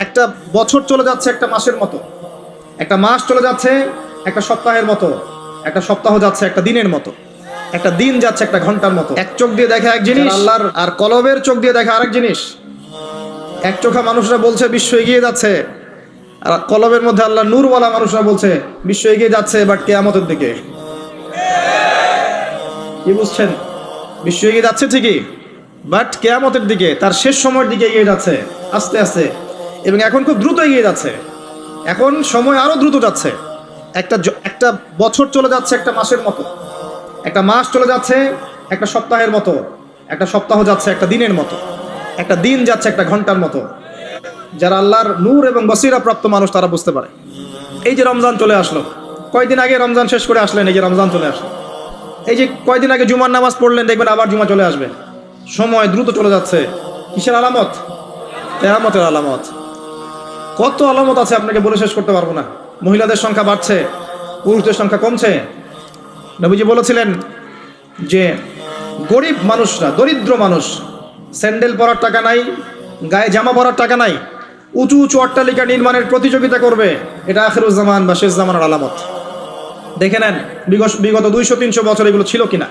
একটা বছর চলে যাচ্ছে একটা মাসের মতো, একটা মাস চলে যাচ্ছে একটা সপ্তাহের মতো, একটা সপ্তাহ যাচ্ছে একটা দিনের মতো, একটা দিন যাচ্ছে একটা ঘন্টার মতো। এক চোখ দিয়ে দেখা এক জিনিস, আল্লাহর আর কলবের চোখ দিয়ে দেখা আরেক জিনিস। এক চোখা মানুষরা বলছে বিশ্ব এগিয়ে যাচ্ছে, আর কলবের মধ্যে আল্লাহ নূরওয়ালা মানুষরা বলছে বিশ্ব এগিয়ে যাচ্ছে বাট কিয়ামতের দিকে। কি বুঝছেন? বিশ্ব এগিয়ে যাচ্ছে ঠিকই, বাট কিয়ামতের দিকে, তার শেষ সময়ের দিকে এগিয়ে যাচ্ছে আস্তে আস্তে, এবং এখন খুব দ্রুত এগিয়ে যাচ্ছে। এখন সময় আরো দ্রুত যাচ্ছে। একটা বছর চলে যাচ্ছে একটা মাসের মতো, একটা মাস চলে যাচ্ছে একটা সপ্তাহের মতো, একটা সপ্তাহ যাচ্ছে একটা দিনের মতো, একটা দিন যাচ্ছে একটা ঘন্টার মতো। যারা আল্লাহর নূর এবং বসিরা প্রাপ্ত মানুষ তারা বুঝতে পারে। এই যে রমজান চলে আসলো, কয়দিন আগে রমজান শেষ করে আসলেন, এই যে রমজান চলে আসলো। এই যে কয়দিন আগে জুমার নামাজ পড়লেন, দেখবেন আবার জুমা চলে আসবে। সময় দ্রুত চলে যাচ্ছে। কিসের আলামত? কিয়ামতের আলামত। কত আলামত আছে আপনাকে বলে শেষ করতে পারবো না। মহিলাদের সংখ্যা বাড়ছে, পুরুষদের সংখ্যা কমছে। নবীজি বলেছিলেন যে গরিব মানুষরা, দরিদ্র মানুষ, স্যান্ডেল পরার টাকা নাই, গায়ে জামা পরার টাকা নাই, উঁচু উঁচু অট্টালিকা নির্মাণের প্রতিযোগিতা করবে। এটা আখিরুজ্জামান বা শেষ জামানের আলামত। দেখে নেন বিগত 200-300 বছর এগুলো ছিল কিনা।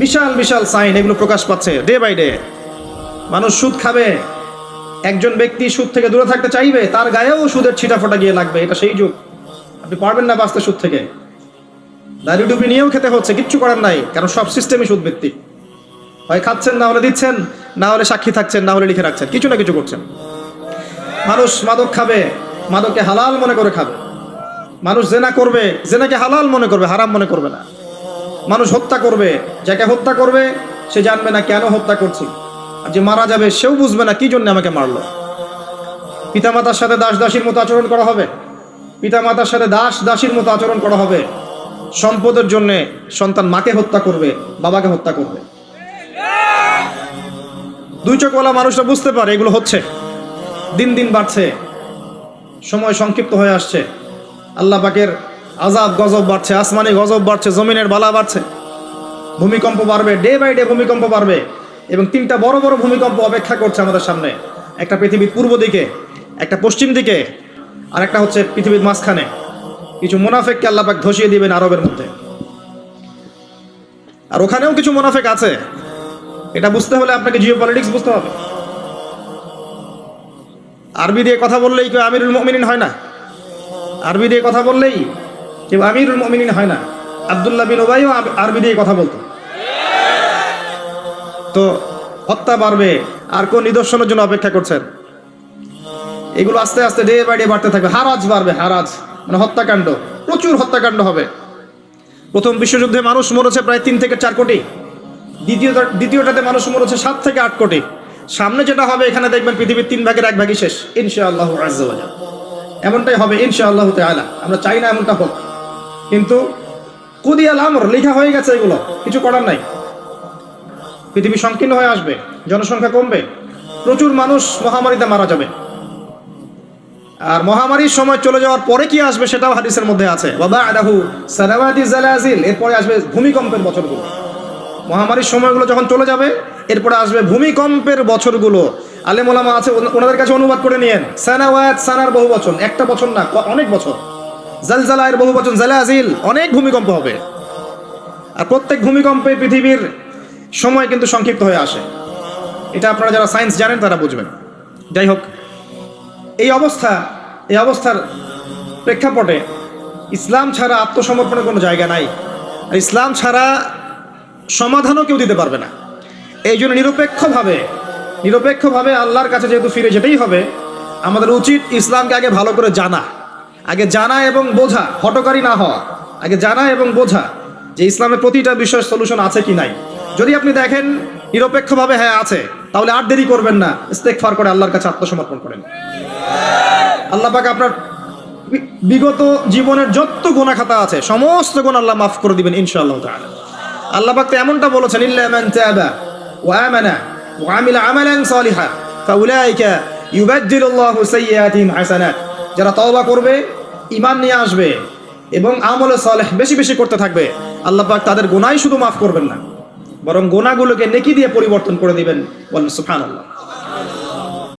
বিশাল বিশাল সাইন এগুলো প্রকাশ পাচ্ছে ডে বাই ডে। মানুষ সুদ খাবে, একজন ব্যক্তি সুদ থেকে দূরে থাকতে চাইবে, তার গায়েও সুদের ছিটাফোটা গিয়ে লাগবে। এটা সেই যুগ। আপনি পারবেন না বাঁচতে সুদ থেকে। দাড়ি টুপি নিয়েও খেতে হচ্ছে, কিচ্ছু করার নাই, কারণ সব সিস্টেমই সুদ ভিত্তিক। হয় খাচ্ছেন, না হলে দিচ্ছেন, না হলে সাক্ষী থাকছেন, না হলে লিখে রাখছেন, কিছু না কিছু করছেন। মানুষ মাদক খাবে, মাদককে হালাল মনে করে খাবে। মানুষ জেনা করবে, জেনাকে হালাল মনে করবে, হারাম মনে করবে না। মানুষ হত্যা করবে, যাকে হত্যা করবে সে জানবে না কেন হত্যা করছি, আর যে মারা যাবে সেও বুঝবে না কি জন্য আমাকে মারলো। পিতামাতার সাথে দাস দাসীর মতো আচরণ করা হবে, পিতামাতার সাথে দাস দাসীর মতো আচরণ করা হবে। সম্পদের জন্য সন্তান মাকে হত্যা করবে, বাবাকে হত্যা করবে। দুই চোখওয়ালা মানুষরা বুঝতে পারে এগুলো হচ্ছে, দিন দিন বাড়ছে, সময় সংক্ষিপ্ত হয়ে আসছে। আল্লাহ পাকের আযাব গজব বাড়ছে, আসমানি গজব বাড়ছে, জমিনের বালা বাড়ছে, ভূমিকম্প বাড়বে, ডে বাই ডে ভূমিকম্প বাড়বে। এবং 3টা বড় বড় ভূমিকম্প অপেক্ষা করছে আমাদের সামনে। একটা পৃথিবীর পূর্ব দিকে, একটা পশ্চিম দিকে, আর একটা হচ্ছে পৃথিবীর মাঝখানে। কিছু মুনাফিককে আল্লাহ পাক ধসিয়ে দিবেন আরবের মধ্যে, আর ওখানেও কিছু মুনাফিক আছে। এটা বুঝতে হলে আপনাকে জিওপলিটিক্স বুঝতে হবে। আরবি দিয়ে কথা বললেই কেউ আমিরুল মুমিনিন হয় না। আরবি দিয়ে কথা বললেই কেউ আমিরুল মুমিনিন হয় না। আব্দুল্লাহ বিন উবাইও আরবি দিয়ে কথা বলতো। তো হত্যা বাড়বে, আর কোন নিদর্শনের জন্য অপেক্ষা করছেন? এগুলো আস্তে আস্তে ডে বাই ডে বাড়তে থাকবে। হারাজ বাড়বে, হারাজ মানে হত্যাকাণ্ড, প্রচুর হত্যাকাণ্ড হবে। প্রথম বিশ্বযুদ্ধে মানুষ মরেছে প্রায় 3 থেকে 4 কোটি, দ্বিতীয়টাতে মানুষ মরেছে 7 থেকে 8 কোটি। সামনে যেটা হবে এখানে দেখবেন পৃথিবীর 3 ভাগের 1 ভাগই শেষ ইনশাআল্লাহ আজ্জা ওয়া জাল। এমনটাই হবে ইনশাআল্লাহ তাআলা। আমরা চাই না এমনটা হোক, কিন্তু কুদিয়াল আমর লেখা হয়ে গেছে, এগুলো কিছু করার নাই। পৃথিবী সংকীর্ণ হয়ে আসবে, জনসংখ্যা কমবে, প্রচুর মানুষ মহামারীতে মারা যাবে। আর মহামারীর সময় চলে যাওয়ার পরে কি আসবে সেটাও হাদিসের মধ্যে আছে। ওয়া বা'দাহু সানাওয়াতি জালাজিল, এরপরে আসবে ভূমিকম্পের বছরগুলো। মহামারীর সময়গুলো যখন চলে যাবে এরপরে আসবে ভূমিকম্পের বছরগুলো। আলেম ওলামা আছে, ওনাদের কাছে অনুবাদ করে নিয়েন। সানাওয়াত, সানার বহু বচন, একটা বছর না, অনেক বছর। জালজালায়ের বহু বচন, জালাজিল, অনেক ভূমিকম্প হবে। আর প্রত্যেক ভূমিকম্পে পৃথিবীর সময় কিন্তু সংক্ষিপ্ত হয়ে আসে। এটা আপনারা যারা সায়েন্স জানেন তারা বুঝবেন। যাই হোক, এই অবস্থার প্রেক্ষাপটে ইসলাম ছাড়া আত্মসমর্পণের কোনো জায়গা নাই। আর ইসলাম ছাড়া সমাধানও কেউ দিতে পারবে না। এই জন্য নিরপেক্ষভাবে আল্লাহর কাছে যেহেতু ফিরে যেতেই হবে, আমাদের উচিত ইসলামকে আগে ভালো করে জানা এবং বোঝা, হটকারী না হওয়া। আগে জানা এবং বোঝা যে ইসলামের প্রতিটা বিষয়ের সলিউশন আছে কি নাই। যদি আপনি দেখেন নিরপেক্ষভাবে হ্যাঁ আছে, তাহলে আর দেরি করবেন না, ইস্তেগফার করে আল্লাহর কাছে আত্মসমর্পণ করেন। আল্লাহ পাক আপনার বিগত জীবনের যত গুনাহ খাতা আছে সমস্ত গুনাহ আল্লাহ মাফ করে দিবেন ইনশাআল্লাহ তাআলা। আল্লাহ পাক তো এমনটা বলেছেন, ইল্লা মান তাবা ওয়া আমানা ওয়া আমিলা আমালান সালিহা ফাউলাইকা ইউবাদদিলুল্লাহু সাইয়্যাতিহিম হাসানাত। যারা তওবা করবে, ঈমান নিয়ে আসবে এবং আমল সালেহ বেশি বেশি করতে থাকবে, আল্লাহ পাক তাদের গুনাহই শুধু মাফ করবেন না, বরং গুনাহগুলোকে নেকি দিয়ে পরিবর্তন করে দিবেন। বলেন সুবহানাল্লাহ।